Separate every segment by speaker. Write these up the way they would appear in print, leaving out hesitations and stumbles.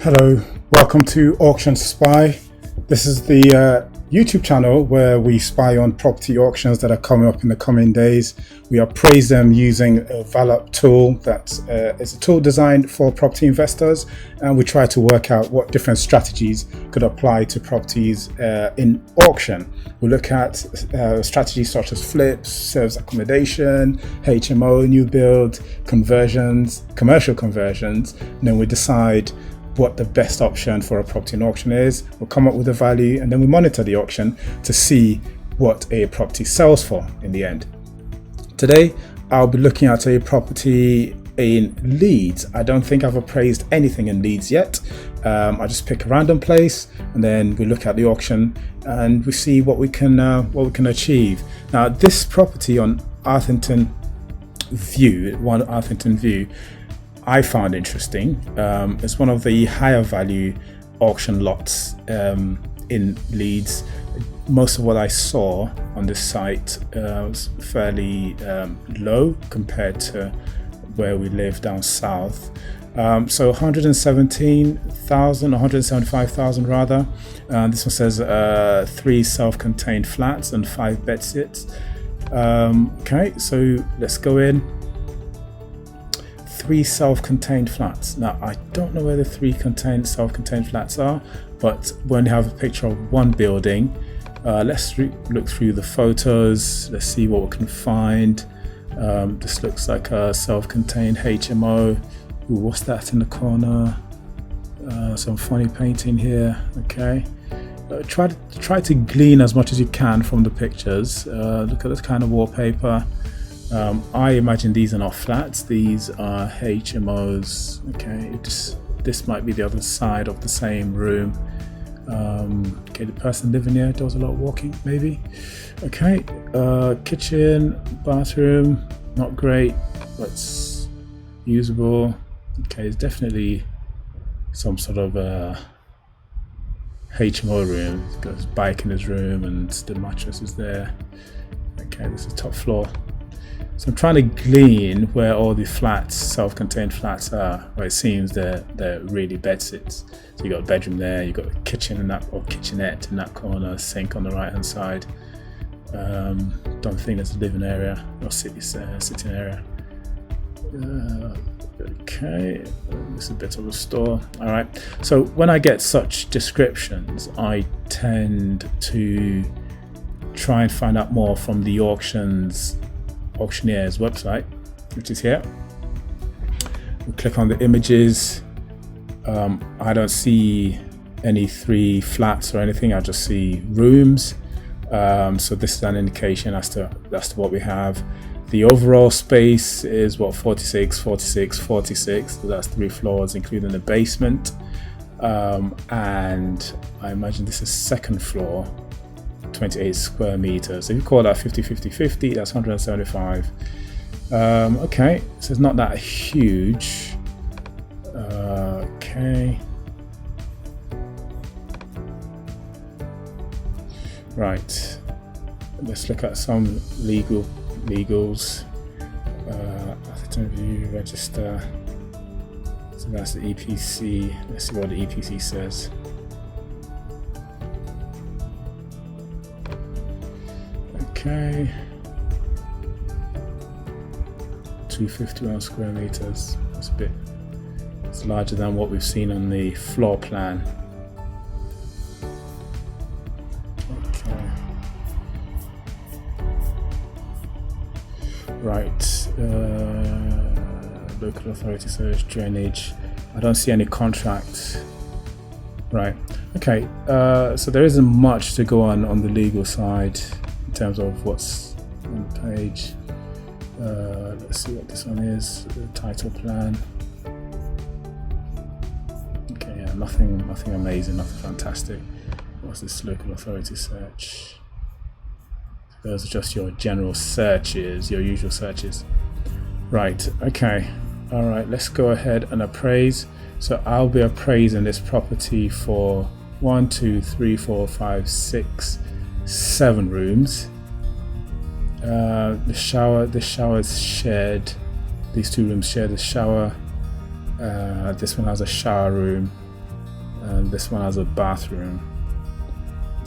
Speaker 1: Hello, welcome to Auction Spy. This is the YouTube channel where we spy on property auctions that are coming up in the coming days. We appraise them using a Valup tool that is a tool designed for property investors, and we try to work out what different strategies could apply to properties in auction. We look at strategies such as flips, service accommodation, HMO, new build, conversions, commercial conversions, and then we decide what the best option for a property in auction is. We'll come up with a value and then we monitor the auction to see what a property sells for in the end. Today, I'll be looking at a property in Leeds. I don't think I've appraised anything in Leeds yet. I just pick a random place and then we look at the auction and we see what we can achieve. Now, this property on Arthington View, I found interesting. It's one of the higher value auction lots in Leeds. Most of what I saw on this site was fairly low compared to where we live down south. So 175,000 rather. This one says 3 self-contained flats and 5 bedsits. Okay, so let's go in. 3 self-contained flats. Now, I don't know where the 3 self-contained flats are, but when you have a picture of one building, let's look through the photos. Let's see what we can find. This looks like a self-contained HMO. Ooh, what's that in the corner? Some funny painting here. Okay. Try to glean as much as you can from the pictures. Look at this kind of wallpaper. I imagine these are not flats, these are HMOs. Okay, this might be the other side of the same room. Okay, the person living here does a lot of walking, maybe. Okay, kitchen, bathroom, not great, but usable. Okay, it's definitely some sort of HMO room. He's got his bike in his room and the mattress is there. Okay, this is top floor. So I'm trying to glean where all the flats, self-contained flats are. Well, it seems they're really bedsits. So you got a bedroom there, you got a kitchen in that, or kitchenette in that corner, sink on the right-hand side. Don't think there's a living area or sitting area. Okay, this is a bit of a store. All right. So when I get such descriptions, I tend to try and find out more from the Auctioneer's website, which is here. We click on the images. I don't see any 3 flats or anything. I just see rooms. So this is an indication as to what we have. The overall space is what, 46, 46, 46. So that's 3 floors, including the basement. And I imagine this is second floor. 28 square meters. So if you call that 50, 50, 50, that's 175. Okay, so it's not that huge. Okay. Right. Let's look at some legals. Atherton View register. So that's the EPC. Let's see what the EPC says. Okay, 251 square meters. It's larger than what we've seen on the floor plan. Okay, right. Local authority search, drainage. I don't see any contract. Right. Okay. So there isn't much to go on the legal side in terms of what's on the page. Let's see what this one is. The title plan. Okay, yeah, nothing amazing, nothing fantastic. What's this local authority search? Those are just your general searches, your usual searches. Right, okay. All right, let's go ahead and appraise. So I'll be appraising this property for 1, 2, 3, 4, 5, 6, 7 rooms. The shower is shared. These 2 rooms share the shower. This one has a shower room. and this one has a bathroom.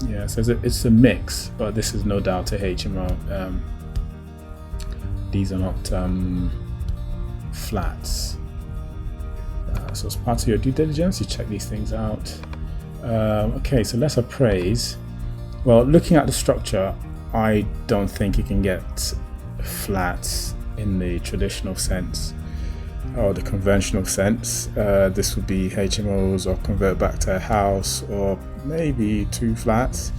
Speaker 1: Yeah, so it's a mix, but this is no doubt a HMO. These are not flats. So as part of your due diligence, you check these things out. Okay, so let's appraise. Well, looking at the structure, I don't think you can get flats in the traditional sense or the conventional sense. This would be HMOs or convert back to a house, or maybe 2 flats.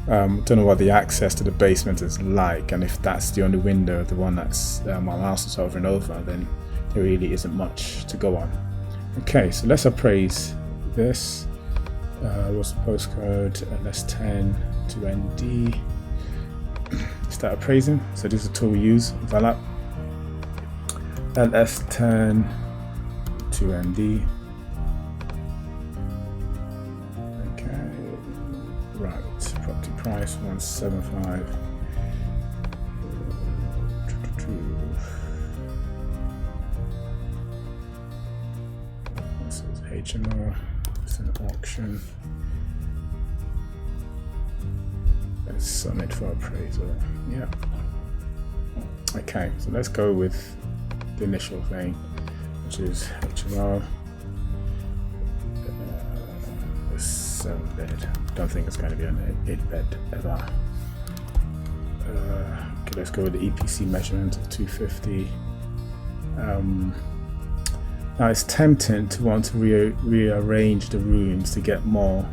Speaker 1: Don't know what the access to the basement is like, and if that's the only window, the one that's my mouse is hovering over, then there really isn't much to go on. Okay, so let's appraise this. What's the postcode? LS10 to ND. Start appraising. So this is a tool we use, Valap. LS10 to ND. Okay, right. Property price 175. This is HMO. It's an auction. Let's submit for appraisal. Yeah. Okay, so let's go with the initial thing, which is HMO. 7-bed. Don't think it's going to be an 8-bed ever. Okay, let's go with the EPC measurement of 250. Now it's tempting to want to rearrange the rooms to get more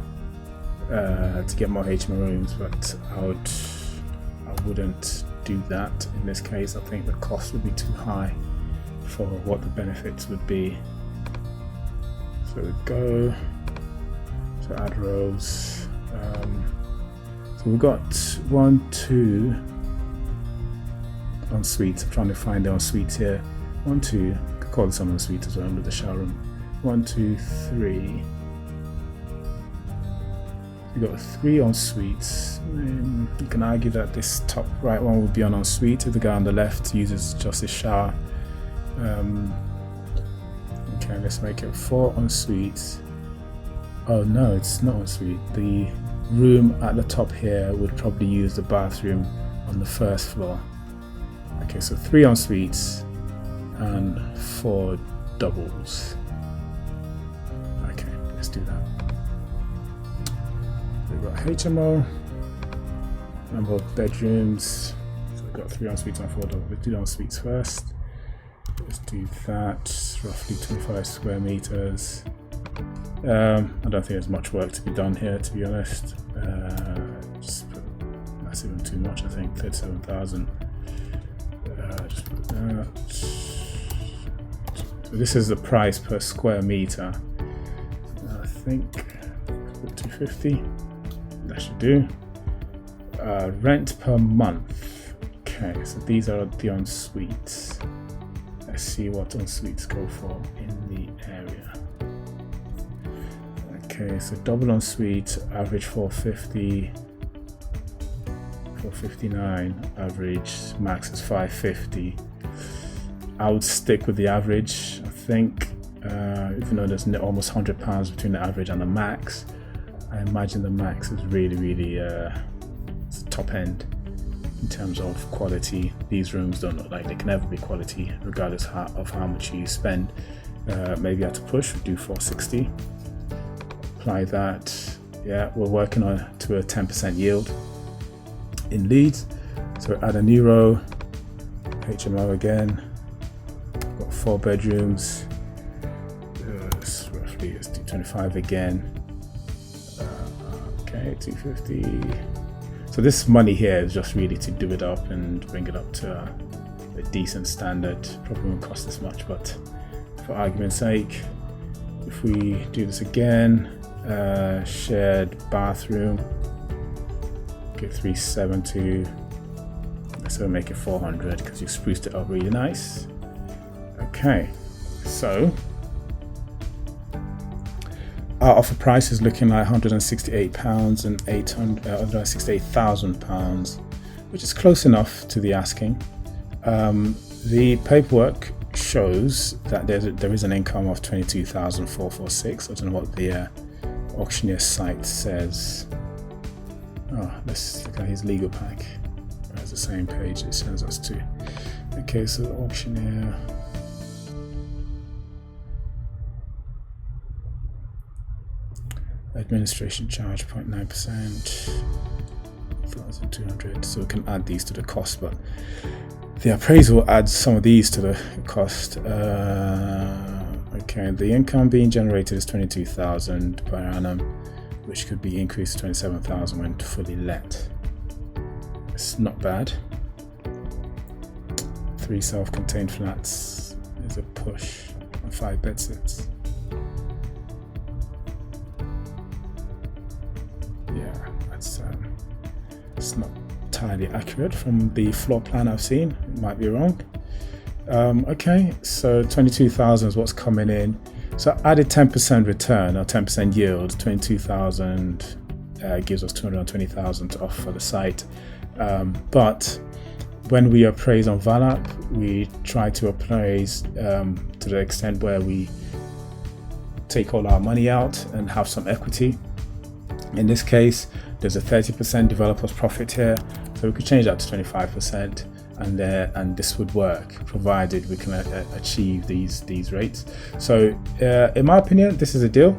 Speaker 1: HMO rooms, but I wouldn't do that in this case. I think the cost would be too high for what the benefits would be. So we go to add rows. So we've got 1, 2 en suites. I'm trying to find the en suites here. 1, 2. Call this en suite as well under the shower room. 1, 2, 3. We've got 3 en suites. You can argue that this top right one would be an en suite if the guy on the left uses just his shower. Okay, let's make it 4 en suites. Oh no, it's not en suite. The room at the top here would probably use the bathroom on the first floor. Okay, so 3 en suites and 4 doubles. Okay, let's do that. We've got HMO, number of bedrooms. So we've got 3 en suites and 4 doubles. Let's do the en suites first. Let's do that. Roughly 25 square meters. I don't think there's much work to be done here, to be honest. That's even too much, I think. 37,000. Just put that. So this is the price per square meter. I think 250. That should do. Rent per month. Okay, so these are the en suites. Let's see what en suites go for in the area. Okay, so double en suite, average 450, 459, average max is 550. I would stick with the average. I think, even though there's almost £100 between the average and the max, I imagine the max is really it's top end in terms of quality. These rooms don't look like they can ever be quality, regardless of how much you spend. Maybe I have to push, do 460. Apply that. Yeah, we're working on to a 10% yield in Leeds. So add a new row, HMO again. Got 4 bedrooms. Roughly let's do 25 again. Okay, 250. So this money here is just really to do it up and bring it up to a decent standard. Probably won't cost this much, but for argument's sake, if we do this again, shared bathroom, get 370. Let's make it 400 because you spruced it up really nice. Okay, so our offer price is looking like £168 and £168,000, which is close enough to the asking. The paperwork shows that there is an income of 22,446. I don't know what the Auctioneer site says. Oh, let's look at his legal pack. That's the same page it sends us to. Okay, so Auctioneer. Administration charge 0.9%, 1,200. So we can add these to the cost, but the appraisal adds some of these to the cost. Okay, the income being generated is 22,000 per annum, which could be increased to 27,000 when fully let. It's not bad. 3 self-contained flats is a push, and 5 bed sets. Yeah, that's it's not entirely accurate from the floor plan I've seen. It might be wrong. Okay, so 22,000 is what's coming in. So added 10% return or 10% yield. 22,000 gives us 220,000 to offer for the site. But when we appraise on Valap, we try to appraise to the extent where we take all our money out and have some equity. In this case, there's a 30% developer's profit here, so we could change that to 25%, and this would work provided we can achieve these rates. So in my opinion, this is a deal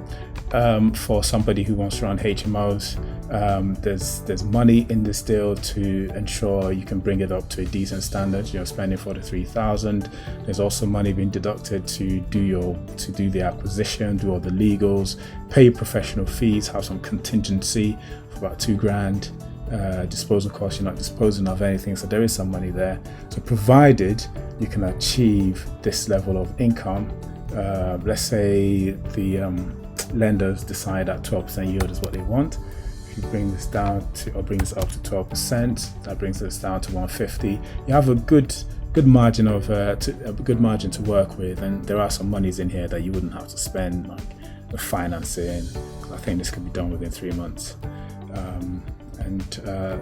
Speaker 1: for somebody who wants to run HMOs. There's money in this deal to ensure you can bring it up to a decent standard. You're spending 43,000. There's also money being deducted to do the acquisition, do all the legals, pay professional fees, have some contingency for about $2,000. Disposal costs, you're not disposing of anything, so there is some money there. So provided you can achieve this level of income, let's say the lenders decide that 12% yield is what they want. If you bring this down to, or bring this up to 12%, that brings this down to 150. You have a good margin of a good margin to work with, and there are some monies in here that you wouldn't have to spend, like the financing. I think this can be done within 3 months.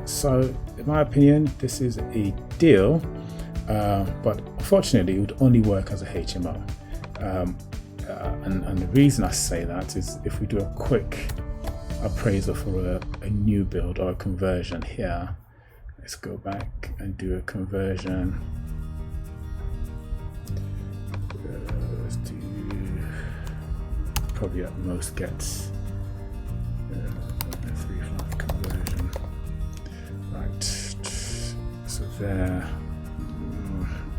Speaker 1: So in my opinion, this is a deal, but unfortunately it would only work as a HMO. And the reason I say that is if we do a quick appraisal for a new build or a conversion here, let's go back and do a conversion. Let's do probably at most gets a 3-flat conversion. Right, so there,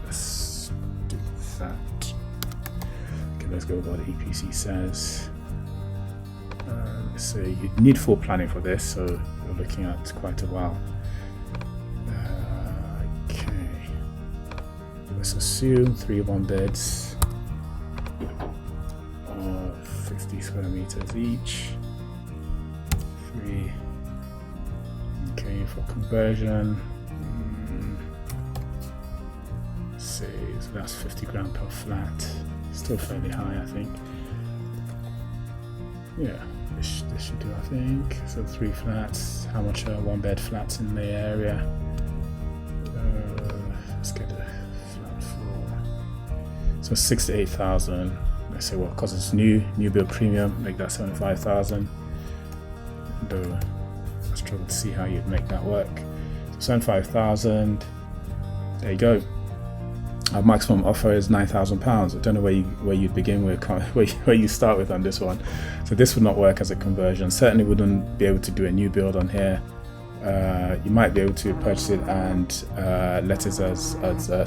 Speaker 1: let's do that. Okay, let's go with what the EPC says. So you need full planning for this, so you're looking at quite a while. Okay, let's assume 3 1-beds of 50 square meters each. 3. Okay, for conversion, say so that's 50 grand per flat. Still fairly high, I think. Yeah, this should do, I think. So 3 flats. How much are 1-bed flats in the area? Let's get a flat for. So 6 to 8,000. Let's say, well, because it's new build premium, make that 75,000. Though I struggle to see how you'd make that work. So 75,000. There you go. Our maximum offer is £9,000. I don't know where you'd begin with, where you start with on this one. So this would not work as a conversion. Certainly wouldn't be able to do a new build on here. You might be able to purchase it and let it as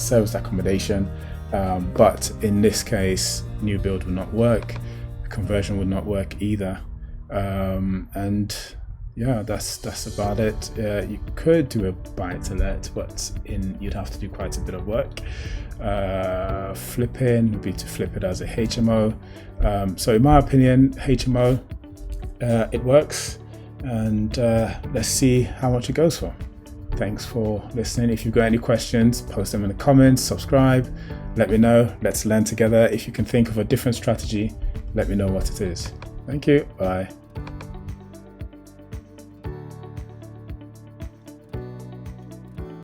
Speaker 1: serviced accommodation, but in this case, new build would not work. Conversion would not work either. And yeah, that's about it. You could do a buy to let, but you'd have to do quite a bit of work. Flipping would be to flip it as a HMO. So in my opinion, HMO, it works, and let's see how much it goes for. Thanks for listening. If you've got any questions, post them in the comments, subscribe, let me know. Let's learn together. If you can think of a different strategy, let me know what it is. Thank you. Bye.